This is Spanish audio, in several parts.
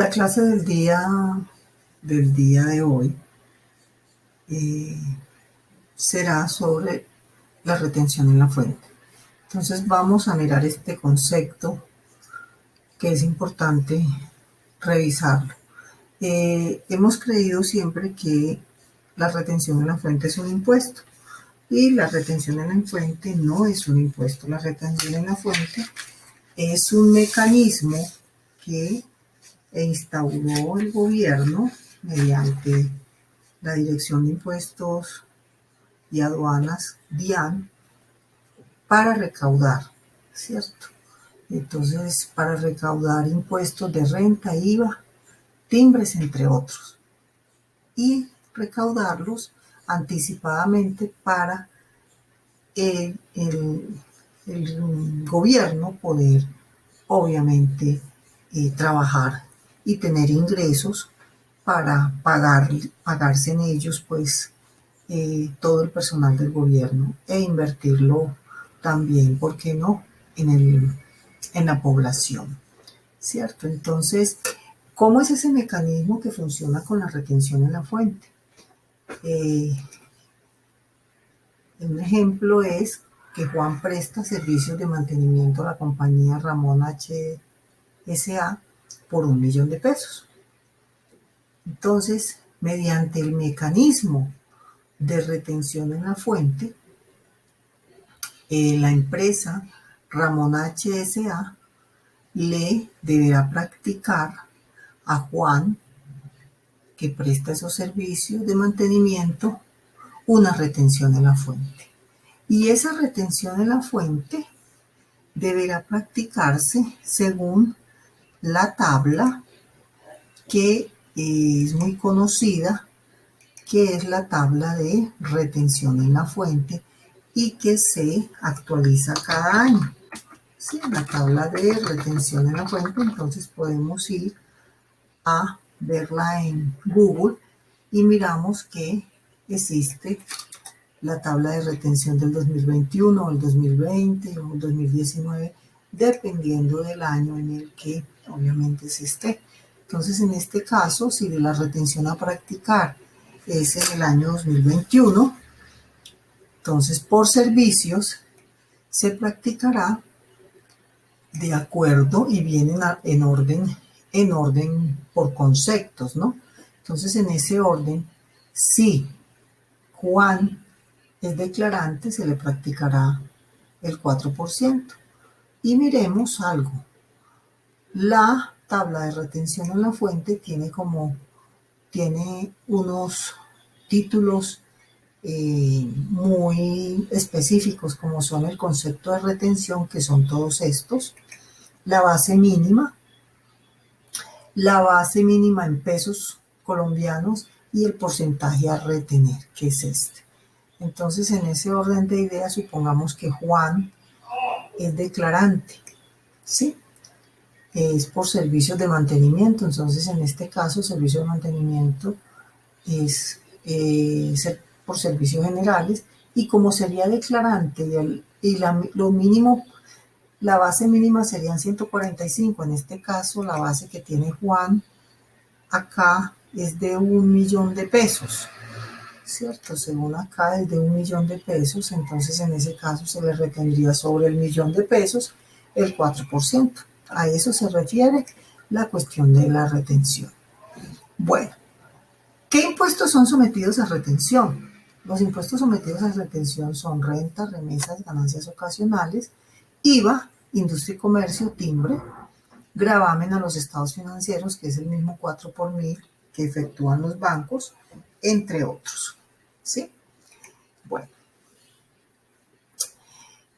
La clase del día de hoy eh, será sobre la retención en la fuente. Entonces vamos a mirar este concepto que es importante revisarlo. Hemos creído siempre que la retención en la fuente es un impuesto y la retención en la fuente no es un impuesto. La retención en la fuente es un mecanismo que instauró el gobierno mediante la Dirección de Impuestos y Aduanas, DIAN, para recaudar, ¿cierto? Entonces, para recaudar impuestos de renta, IVA, timbres, entre otros, y recaudarlos anticipadamente para el gobierno poder, obviamente, trabajar y tener ingresos para pagarse en ellos, pues, todo el personal del gobierno e invertirlo también, ¿por qué no?, en la población, ¿cierto? Entonces, ¿cómo es ese mecanismo que funciona con la retención en la fuente? Un ejemplo es que Juan presta servicios de mantenimiento a la compañía Ramón H. S.A. por $1.000.000. Entonces, mediante el mecanismo de retención en la fuente, la empresa Ramón H. S.A. le deberá practicar a Juan, que presta esos servicios de mantenimiento, una retención en la fuente. Y esa retención en la fuente deberá practicarse según la tabla que es muy conocida, que es la tabla de retención en la fuente y que se actualiza cada año. Sí, la tabla de retención en la fuente, entonces podemos ir a verla en Google y miramos que existe la tabla de retención del 2021 o el 2020 o el 2019, dependiendo del año en el que obviamente se esté. Entonces, en este caso, si de la retención a practicar es en el año 2021, entonces por servicios se practicará de acuerdo y viene en orden por conceptos, ¿no? Entonces, en ese orden, si Juan es declarante, se le practicará el 4%. Y miremos algo. La tabla de retención en la fuente tiene unos títulos muy específicos, como son el concepto de retención, que son todos estos, la base mínima en pesos colombianos y el porcentaje a retener, que es este. Entonces, en ese orden de ideas, supongamos que Juan es declarante, ¿sí? Es por servicios de mantenimiento. Entonces, en este caso, servicio de mantenimiento es por servicios generales, y como sería declarante lo mínimo, la base mínima serían 145. En este caso, la base que tiene Juan acá es de $1.000.000, ¿cierto? Según acá es de $1.000.000, entonces en ese caso se le retendría sobre el $1.000.000 el 4%. A eso se refiere la cuestión de la retención. Bueno, ¿qué impuestos son sometidos a retención? Los impuestos sometidos a retención son renta, remesas, ganancias ocasionales, IVA, industria y comercio, timbre, gravamen a los estados financieros, que es el mismo 4 por mil que efectúan los bancos, entre otros. ¿Sí? Bueno.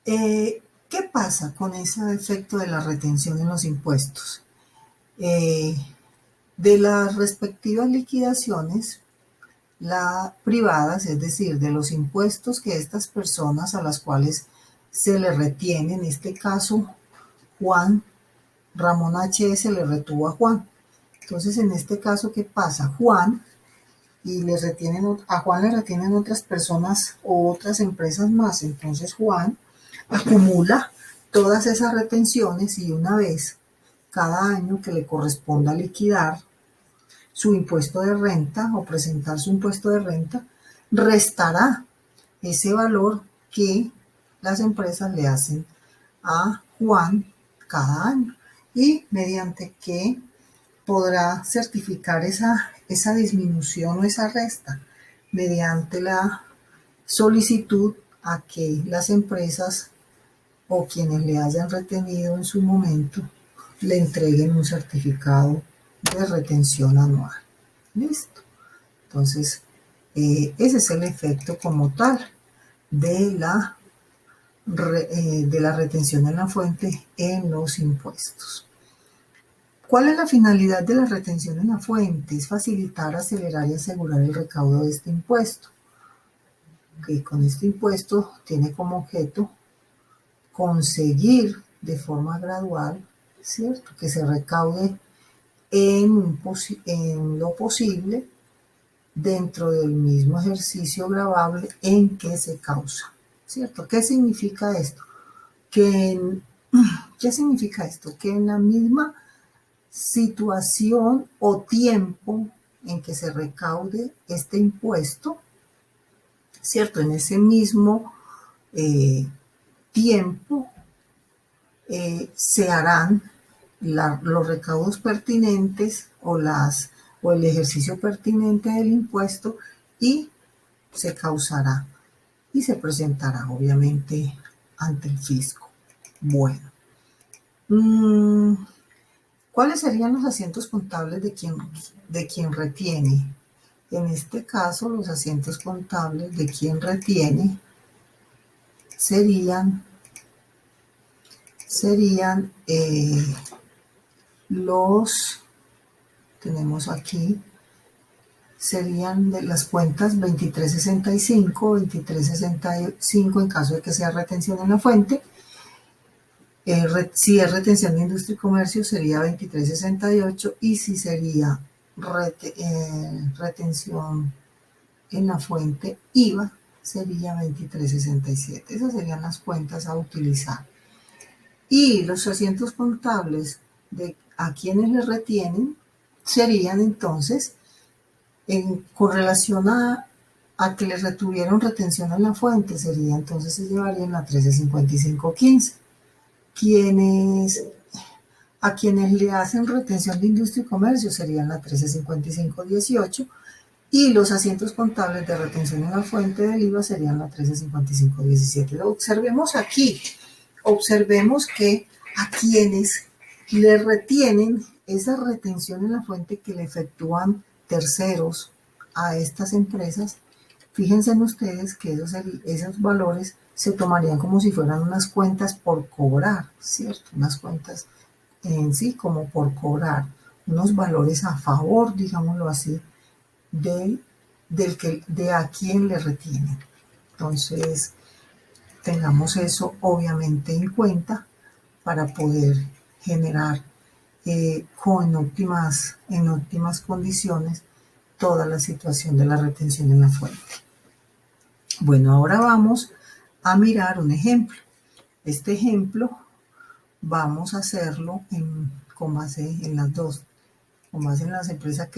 ¿Qué pasa con ese efecto de la retención en los impuestos? De las respectivas liquidaciones privadas, es decir, de los impuestos que estas personas a las cuales se le retiene, en este caso Juan, Ramón H. se le retuvo a Juan. Entonces, en este caso, ¿qué pasa? A Juan le retienen otras personas o otras empresas más. Entonces Juan acumula todas esas retenciones y una vez cada año que le corresponda liquidar su impuesto de renta o presentar su impuesto de renta, restará ese valor que las empresas le hacen a Juan cada año y mediante que podrá certificar esa disminución o esa resta mediante la solicitud a que las empresas o quienes le hayan retenido en su momento le entreguen un certificado de retención anual. ¿Listo? Entonces, ese es el efecto como tal de la retención en la fuente en los impuestos. ¿Cuál es la finalidad de la retención en la fuente? Es facilitar, acelerar y asegurar el recaudo de este impuesto. Que con este impuesto tiene como objeto conseguir de forma gradual, ¿cierto? Que se recaude en lo posible dentro del mismo ejercicio gravable en que se causa, ¿cierto? ¿Qué significa esto? ¿Qué significa esto? Que en la misma situación o tiempo en que se recaude este impuesto, ¿cierto? En ese mismo tiempo se harán los recaudos pertinentes o el ejercicio pertinente del impuesto y se causará y se presentará obviamente ante el fisco. Bueno, ¿cuáles serían los asientos contables de quien retiene? En este caso, los asientos contables de quien retiene serían tenemos aquí, serían de las cuentas 2365 en caso de que sea retención en la fuente. Si es retención de industria y comercio sería 2368 y si sería retención en la fuente IVA sería 2367. Esas serían las cuentas a utilizar. Y los asientos contables a quienes les retienen serían entonces con relación a que les retuvieron retención en la fuente, sería entonces se llevarían la 135515. A quienes le hacen retención de industria y comercio serían la 135518 y los asientos contables de retención en la fuente del IVA serían la 135517. Observemos que a quienes le retienen esa retención en la fuente que le efectúan terceros a estas empresas, fíjense en ustedes que esos valores se tomarían como si fueran unas cuentas por cobrar, ¿cierto? Unas cuentas en sí como por cobrar, unos valores a favor, digámoslo así, de a quien le retienen. Entonces, tengamos eso obviamente en cuenta para poder generar en óptimas condiciones toda la situación de la retención en la fuente. Bueno, ahora vamos a mirar un ejemplo. Este ejemplo vamos a hacerlo con base en las dos, con base en las empresas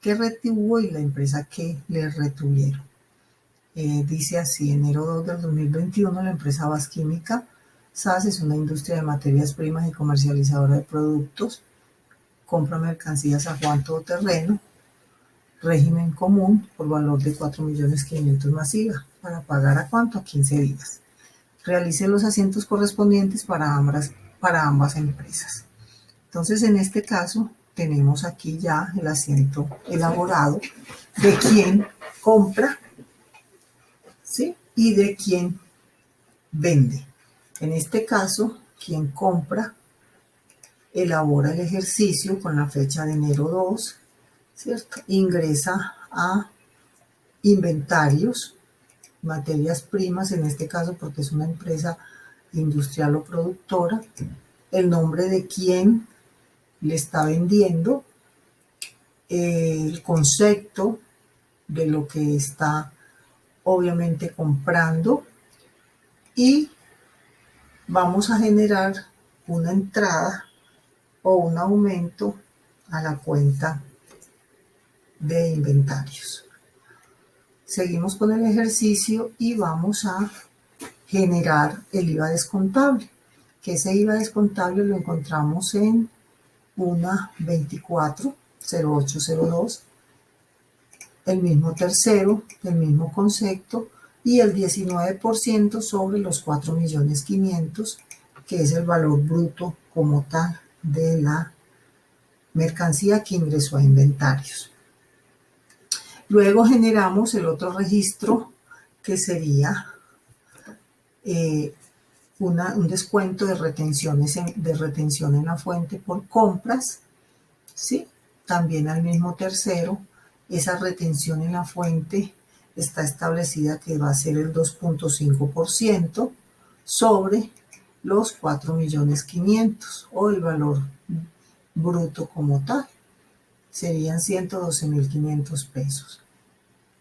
que retuvo y la empresa que le retuvieron. Dice así, enero 2 del 2021, la empresa Vasquímica SAS es una industria de materias primas y comercializadora de productos, compra mercancías a Juan Todoterreno, régimen común por valor de 4.500.000 masiva, para pagar a cuánto, a 15 días. Realice los asientos correspondientes para ambas empresas. Entonces, en este caso, tenemos aquí ya el asiento elaborado de quien compra, ¿sí? Y de quien vende. En este caso, quien compra elabora el ejercicio con la fecha de enero 2, ¿cierto? Ingresa a inventarios, materias primas, en este caso porque es una empresa industrial o productora, el nombre de quien le está vendiendo, el concepto de lo que está obviamente comprando y vamos a generar una entrada o un aumento a la cuenta de inventarios. Seguimos con el ejercicio y vamos a generar el IVA descontable, que ese IVA descontable lo encontramos en una 240802, el mismo tercero, el mismo concepto, y el 19% sobre los 4.500.000, que es el valor bruto como tal de la mercancía que ingresó a inventarios. Luego generamos el otro registro, que sería un descuento de retención en la fuente por compras, ¿sí? También al mismo tercero, esa retención en la fuente está establecida que va a ser el 2.5% sobre los 4.500.000 o el valor bruto como tal. Serían 112.500 pesos.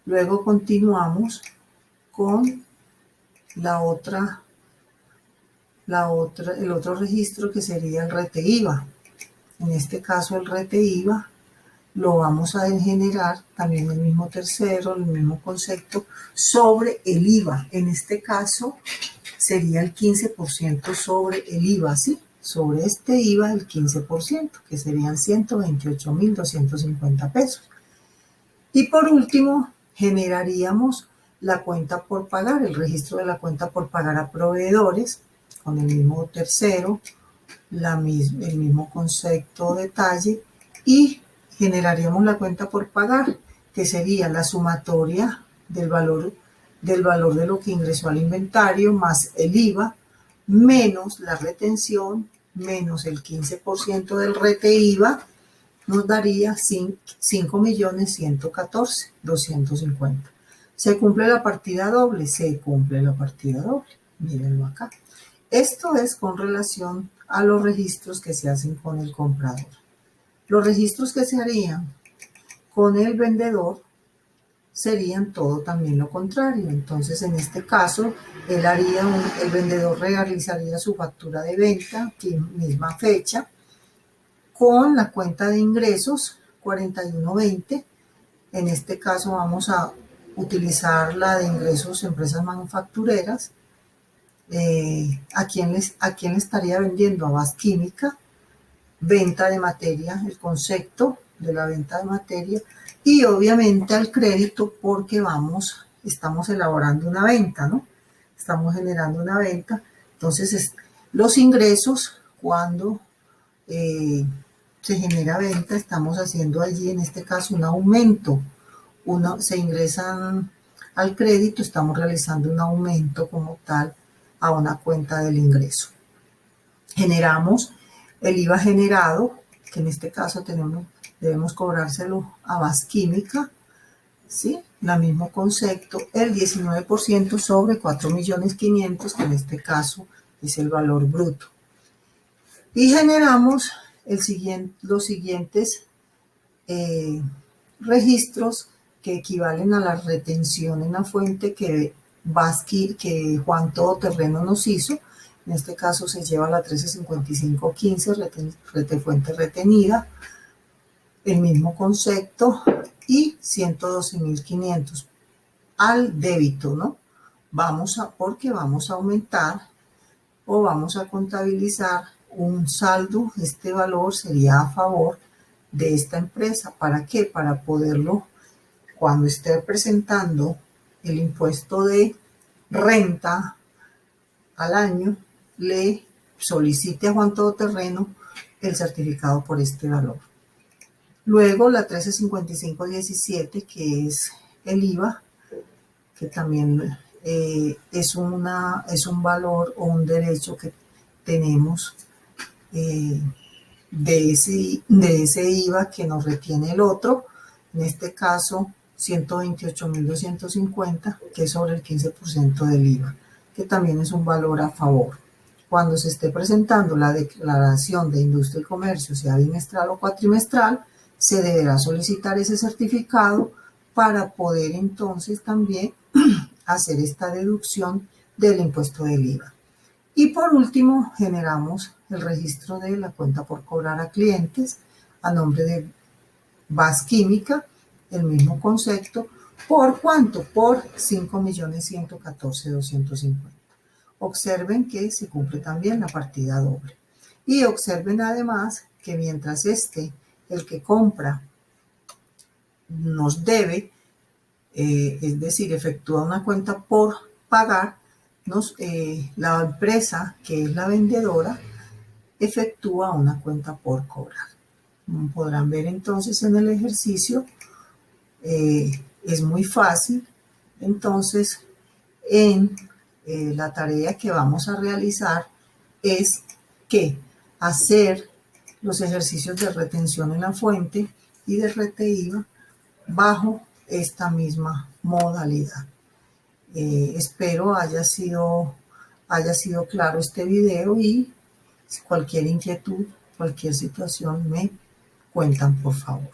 Luego continuamos con el otro registro, que sería el RETE IVA. En este caso el RETE IVA lo vamos a generar también el mismo tercero, el mismo concepto, sobre el IVA. En este caso sería el 15% sobre el IVA, ¿sí? Sobre este IVA el 15%, que serían 128.250 pesos. Y por último, generaríamos la cuenta por pagar, el registro de la cuenta por pagar a proveedores, con el mismo tercero, el mismo concepto o detalle, y generaríamos la cuenta por pagar, que sería la sumatoria del valor de lo que ingresó al inventario más el IVA, menos la retención, menos el 15% del RETE IVA, nos daría 5.114.250. ¿Se cumple la partida doble? Se cumple la partida doble. Mírenlo acá. Esto es con relación a los registros que se hacen con el comprador. Los registros que se harían con el vendedor serían todo también lo contrario. Entonces, en este caso, el vendedor realizaría su factura de venta, misma fecha, con la cuenta de ingresos 4120. En este caso vamos a utilizar la de ingresos empresas manufactureras. ¿A quién le estaría vendiendo? A Basquímica. Venta de materia, el concepto de la venta de materia, y obviamente al crédito, porque estamos elaborando una venta, ¿no? Estamos generando una venta. Entonces, los ingresos, cuando se genera venta, estamos haciendo allí, en este caso, un aumento. Se ingresan al crédito, estamos realizando un aumento como tal a una cuenta del ingreso. Generamos el IVA generado, que en este caso debemos cobrárselo a Basquímica, ¿sí? El mismo concepto, el 19% sobre 4.500.000, que en este caso es el valor bruto. Y generamos los siguientes registros, que equivalen a la retención en la fuente que Juan Todoterreno nos hizo. En este caso se lleva la 135515, fuente retenida, el mismo concepto, y 112.500 al débito, ¿no? Porque vamos a aumentar o vamos a contabilizar un saldo. Este valor sería a favor de esta empresa. ¿Para qué? Para poderlo, cuando esté presentando el impuesto de renta al año, le solicite a Juan Todoterreno el certificado por este valor. Luego la 135517, que es el IVA, que también es un valor o un derecho que tenemos de ese IVA que nos retiene el otro, en este caso 128.250, que es sobre el 15% del IVA, que también es un valor a favor. Cuando se esté presentando la declaración de industria y comercio, sea bimestral o cuatrimestral, se deberá solicitar ese certificado para poder entonces también hacer esta deducción del impuesto del IVA. Y por último, generamos el registro de la cuenta por cobrar a clientes a nombre de Bas Química, el mismo concepto. ¿Por cuánto? Por 5.114.250. Observen que se cumple también la partida doble. Y observen además que mientras el que compra, nos debe, es decir, efectúa una cuenta por pagar, la empresa que es la vendedora efectúa una cuenta por cobrar. Como podrán ver entonces en el ejercicio, es muy fácil. Entonces, en la tarea que vamos a realizar es que hacer los ejercicios de retención en la fuente y de RTIVA bajo esta misma modalidad. Espero haya sido claro este video, y si cualquier inquietud, cualquier situación, me cuentan, por favor.